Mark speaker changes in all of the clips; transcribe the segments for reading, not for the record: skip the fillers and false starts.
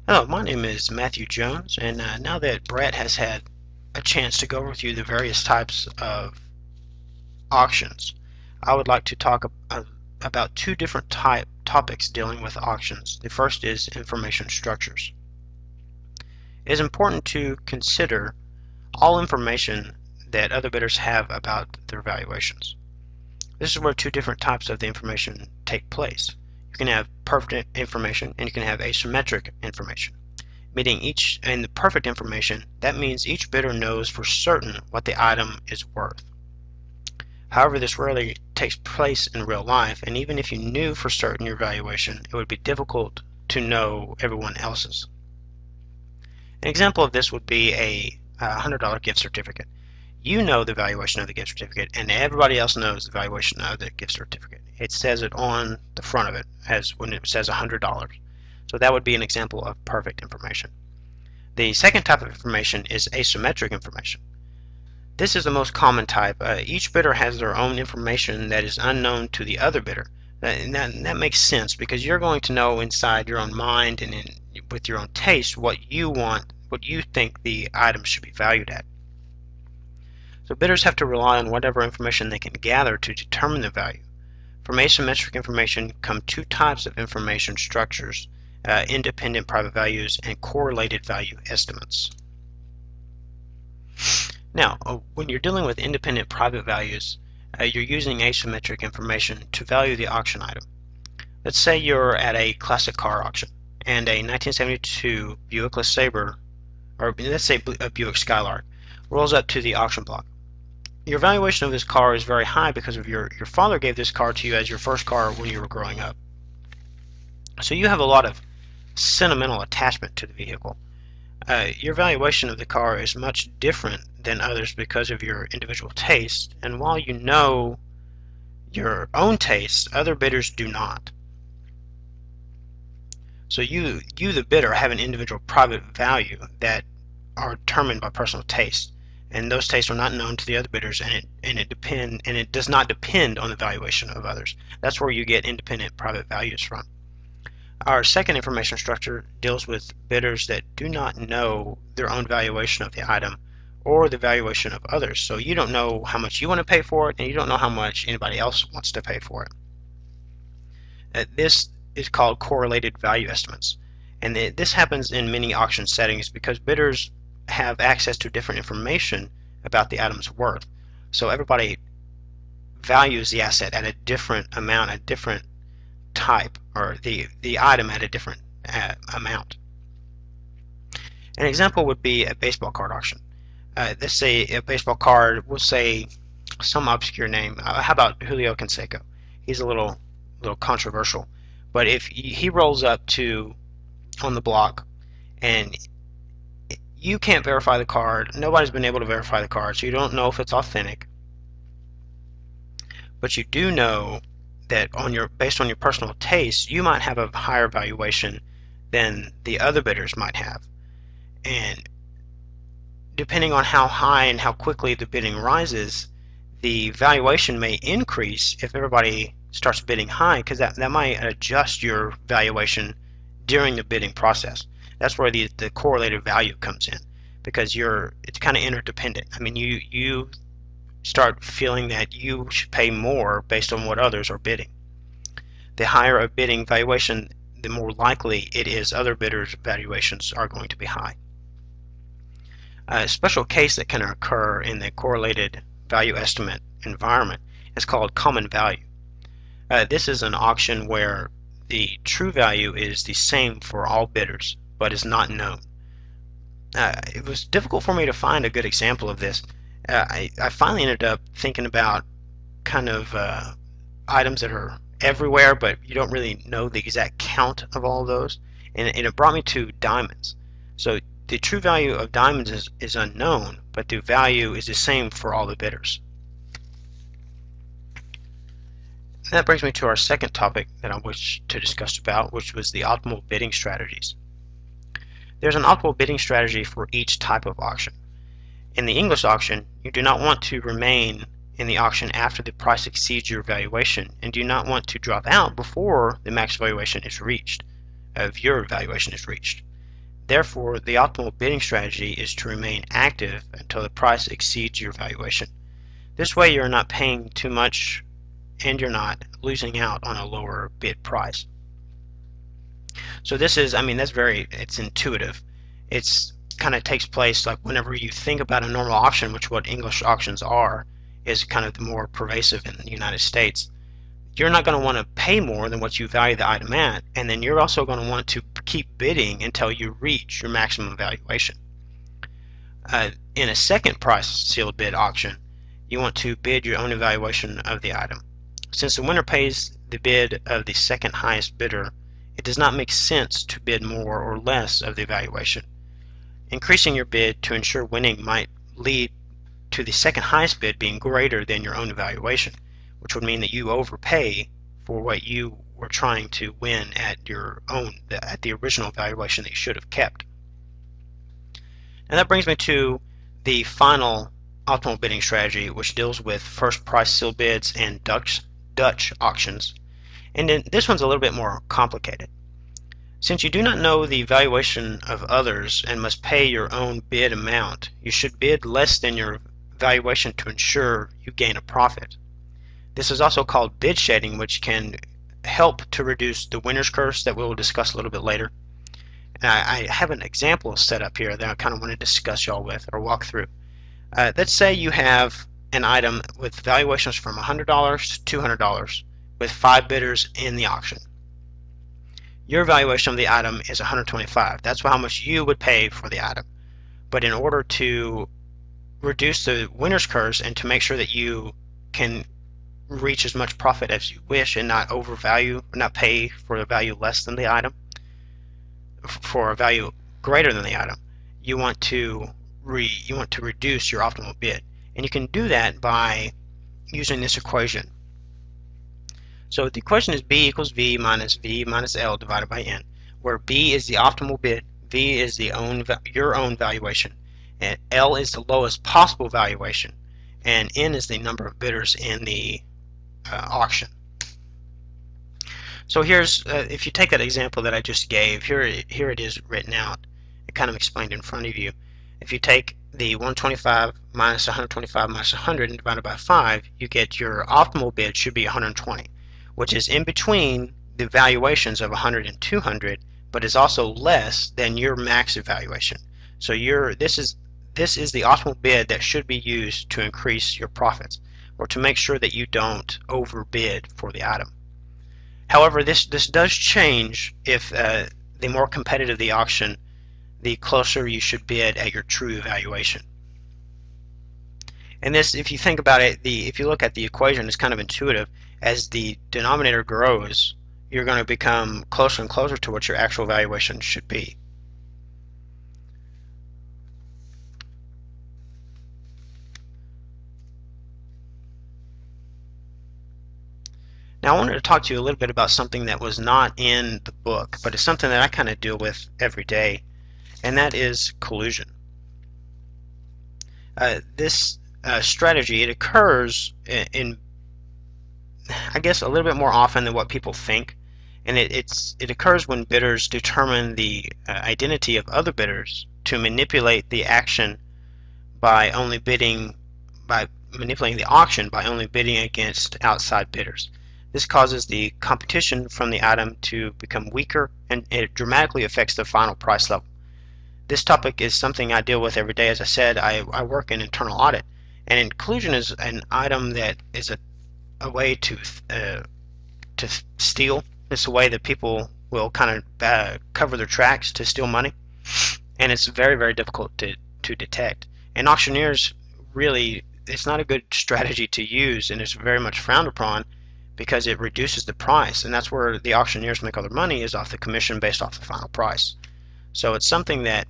Speaker 1: Hello, my name is Matthew Jones, and now that Brett has had a chance to go with you the various types of auctions, I would like to talk about two different topics dealing with auctions. The first is information structures. It is important to consider all information that other bidders have about their valuations. This is where two different types of the information take place. You can have perfect information and you can have asymmetric information. Meaning each in the perfect information, that means each bidder knows for certain what the item is worth. However, this rarely takes place in real life, and even if you knew for certain your valuation, it would be difficult to know everyone else's. An example of this would be a $100 gift certificate. You know the valuation of the gift certificate, and everybody else knows the valuation of the gift certificate. It says it on the front of it as when it says $100. So that would be an example of perfect information. The second type of information is asymmetric information. This is the most common type. Each bidder has their own information that is unknown to the other bidder. That makes sense because you're going to know inside your own mind and with your own taste what you want, what you think the item should be valued at. So bidders have to rely on whatever information they can gather to determine the value. From asymmetric information come two types of information structures: independent private values and correlated value estimates. Now, when you're dealing with independent private values, you're using asymmetric information to value the auction item. Let's say you're at a classic car auction and a 1972 Buick LeSabre, or let's say a Buick Skylark, rolls up to the auction block. Your valuation of this car is very high because of your father gave this car to you as your first car when you were growing up. So you have a lot of sentimental attachment to the vehicle. Your valuation of the car is much different than others because of your individual taste, and while you know your own taste, other bidders do not. So you the bidder, have an individual private value that are determined by personal taste, and those tastes are not known to the other bidders, and it does not depend on the valuation of others. That's where you get independent private values from. Our second information structure deals with bidders that do not know their own valuation of the item or the valuation of others. So you don't know how much you want to pay for it, and you don't know how much anybody else wants to pay for it. This is called correlated value estimates. And this happens in many auction settings because bidders have access to different information about the item's worth. So everybody values the asset at a different amount, a different type, or the item at a different amount. An example would be a baseball card auction. Let's say a baseball card, we'll say some obscure name. How about Julio Canseco? He's a little controversial, but if he rolls up to on the block and you can't verify the card, nobody's been able to verify the card, so you don't know if it's authentic, but you do know that based on your personal taste, you might have a higher valuation than the other bidders might have. And depending on how high and how quickly the bidding rises, the valuation may increase if everybody starts bidding high, because that might adjust your valuation during the bidding process. That's where the correlated value comes in, because it's kind of interdependent. I mean, you start feeling that you should pay more based on what others are bidding. The higher a bidding valuation, the more likely it is other bidders' valuations are going to be high. A special case that can occur in the correlated value estimate environment is called common value. This is an auction where the true value is the same for all bidders, but is not known. It was difficult for me to find a good example of this. I finally ended up thinking about kind of items that are everywhere, but you don't really know the exact count of all of those, and it brought me to diamonds. So the true value of diamonds is unknown, but the value is the same for all the bidders. And that brings me to our second topic that I wish to discuss about, which was the optimal bidding strategies. There's an optimal bidding strategy for each type of auction. In the English auction, you do not want to remain in the auction after the price exceeds your valuation, and do not want to drop out before the max valuation is reached, your valuation is reached. Therefore, the optimal bidding strategy is to remain active until the price exceeds your valuation. This way you're not paying too much and you're not losing out on a lower bid price. So this is, it's intuitive. It's kind of takes place like whenever you think about a normal auction, which what English auctions are, is kind of the more pervasive in the United States. You're not going to want to pay more than what you value the item at, and then you're also going to want to keep bidding until you reach your maximum valuation. In a second price sealed bid auction, you want to bid your own evaluation of the item. Since the winner pays the bid of the second highest bidder, it does not make sense to bid more or less of the evaluation. Increasing your bid to ensure winning might lead to the second highest bid being greater than your own evaluation, which would mean that you overpay for what you were trying to win at the original valuation that you should have kept. And that brings me to the final optimal bidding strategy, which deals with first price sealed bids and Dutch auctions. And then this one's a little bit more complicated. Since you do not know the valuation of others and must pay your own bid amount, you should bid less than your valuation to ensure you gain a profit. This is also called bid shedding, which can help to reduce the winner's curse that we will discuss a little bit later. And I have an example set up here that I kind of want to discuss y'all with or walk through. Let's say you have an item with valuations from $100 to $200 with 5 bidders in the auction. Your valuation of the item is $125. That's how much you would pay for the item. But in order to reduce the winner's curse and to make sure that you can reach as much profit as you wish and not overvalue, or not pay for a value less than the item, for a value greater than the item, you want to reduce your optimal bid. And you can do that by using this equation. So the equation is B equals V minus L divided by N, where B is the optimal bid, V is your own valuation, and L is the lowest possible valuation, and N is the number of bidders in the auction. So here's, if you take that example that I just gave, here it is written out, kind of explained in front of you. If you take the 125 minus 125 minus 100 and divide it by 5, you get your optimal bid should be 120, which is in between the valuations of 100 and 200, but is also less than your max evaluation. So this is the optimal bid that should be used to increase your profits, or to make sure that you don't overbid for the item. However, this does change if the more competitive the auction, the closer you should bid at your true evaluation. And this, if you think about it, if you look at the equation, it's kind of intuitive. As the denominator grows, you're going to become closer and closer to what your actual valuation should be. Now I wanted to talk to you a little bit about something that was not in the book, but it's something that I kind of deal with every day, and that is collusion. This strategy, it occurs in, I guess, a little bit more often than what people think, and it occurs when bidders determine the identity of other bidders to manipulate the action by only manipulating the auction by only bidding against outside bidders. This causes the competition from the item to become weaker, and it dramatically affects the final price level. This topic is something I deal with every day. As I said, I work in internal audit, and collusion is an item that is a way to steal. It's a way that people will kind of cover their tracks to steal money, and it's very, very difficult to detect. And auctioneers, really, it's not a good strategy to use, and it's very much frowned upon because it reduces the price, and that's where the auctioneers make all their money, is off the commission based off the final price. So it's something that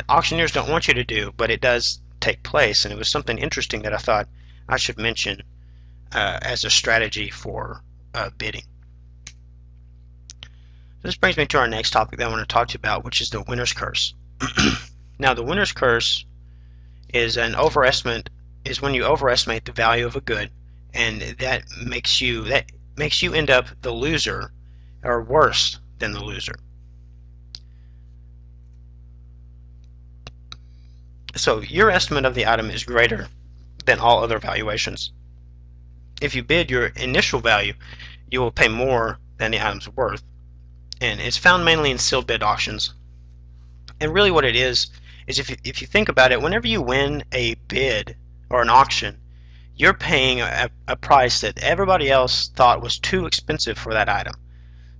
Speaker 1: auctioneers don't want you to do, but it does take place, and it was something interesting that I thought I should mention as a strategy for bidding. This brings me to our next topic that I want to talk to you about, which is the winner's curse. Now, the winner's curse is when you overestimate the value of a good, and that makes you end up the loser, or worse than the loser. So your estimate of the item is greater than all other valuations. If you bid your initial value, you will pay more than the item's worth, and it's found mainly in sealed bid auctions. And really what it is if you think about it, whenever you win a bid or an auction, you're paying a price that everybody else thought was too expensive for that item.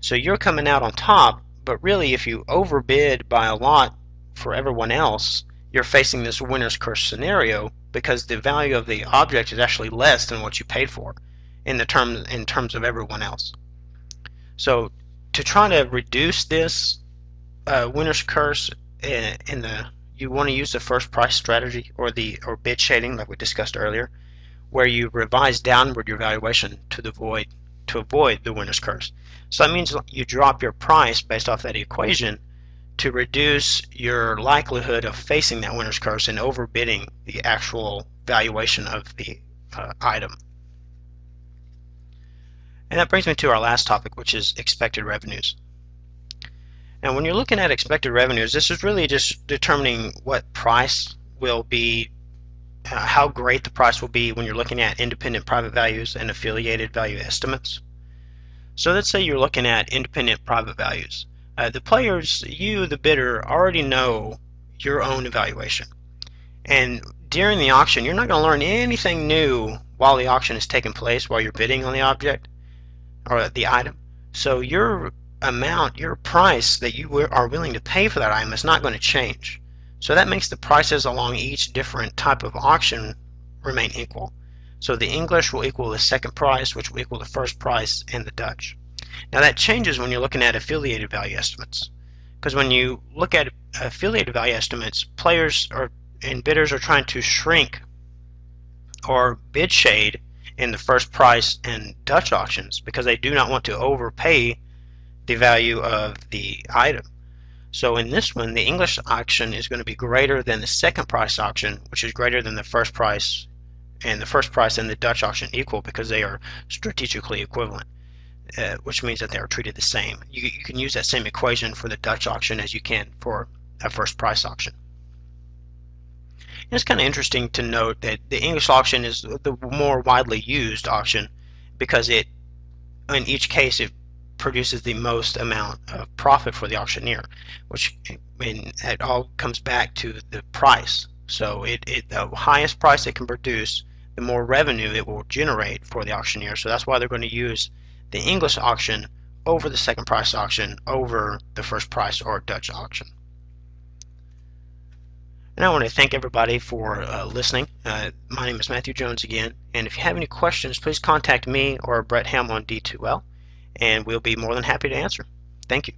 Speaker 1: So you're coming out on top, but really if you overbid by a lot for everyone else, you're facing this winner's curse scenario because the value of the object is actually less than what you paid for in terms of everyone else. So to try to reduce this winner's curse you want to use the first price strategy or bid shading like we discussed earlier, where you revise downward your valuation to avoid the winner's curse. So that means you drop your price based off that equation to reduce your likelihood of facing that winner's curse and overbidding the actual valuation of the item. And that brings me to our last topic, which is expected revenues. Now when you're looking at expected revenues, this is really just determining what price will be, how great the price will be when you're looking at independent private values and affiliated value estimates. So let's say you're looking at independent private values. The players, you the bidder, already know your own evaluation. And during the auction, you're not going to learn anything new while the auction is taking place, while you're bidding on the object or the item. So your price that you are willing to pay for that item is not going to change. So that makes the prices along each different type of auction remain equal. So the English will equal the second price, which will equal the first price, and the Dutch. Now that changes when you're looking at affiliated value estimates, because when you look at affiliated value estimates, and bidders are trying to shrink or bid shade in the first price and Dutch auctions because they do not want to overpay the value of the item. So in this one, the English auction is going to be greater than the second price auction, which is greater than the first price, and the first price and the Dutch auction equal because they are strategically equivalent, which means that they are treated the same. You can use that same equation for the Dutch auction as you can for a first price auction. And it's kind of interesting to note that the English auction is the more widely used auction because in each case it produces the most amount of profit for the auctioneer, which it all comes back to the price. So the highest price it can produce, the more revenue it will generate for the auctioneer. So that's why they're going to use the English auction over the second price auction over the first price or Dutch auction. And I want to thank everybody for listening. My name is Matthew Jones again, and if you have any questions, please contact me or Brett Ham on D2L, and we'll be more than happy to answer. Thank you.